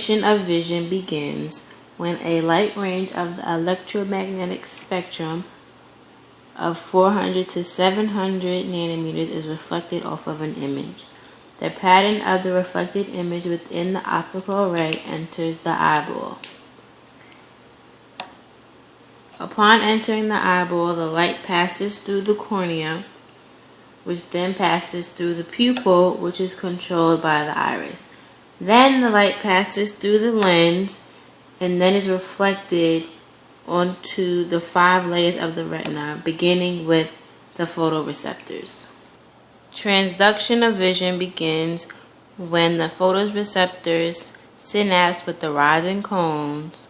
transmission of vision begins when a light range of the electromagnetic spectrum of 400 to 700 nanometers is reflected off of an image. The pattern of the reflected image within the optical array enters the eyeball. Upon entering the eyeball, the light passes through the cornea, which then passes through the pupil, which is controlled by the iris. Then the light passes through the lens and then is reflected onto the 5 layers of the retina, beginning with the photoreceptors. Transduction of vision begins when the photoreceptors synapse with the rods and cones,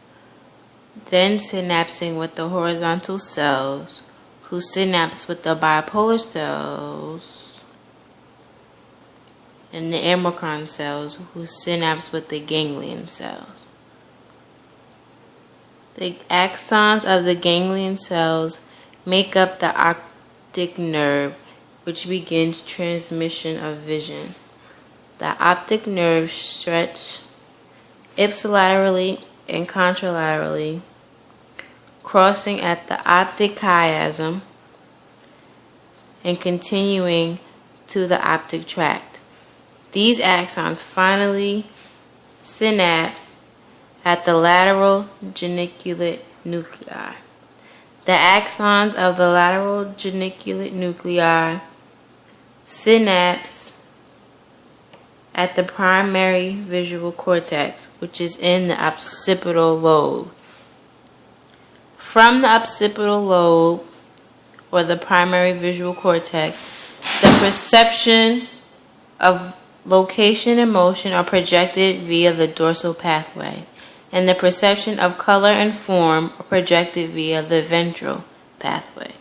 then synapsing with the horizontal cells, who synapse with the bipolar cells, and the amochron cells, who synapse with the ganglion cells. The axons of the ganglion cells make up the optic nerve, which begins transmission of vision. The optic nerves stretch ipsilaterally and contralaterally, crossing at the optic chiasm and continuing to the optic tract. These axons finally synapse at the lateral geniculate nuclei. The axons of the lateral geniculate nuclei synapse at the primary visual cortex, which is in the occipital lobe. From the occipital lobe, or the primary visual cortex, the perception of location and motion are projected via the dorsal pathway, and the perception of color and form are projected via the ventral pathway.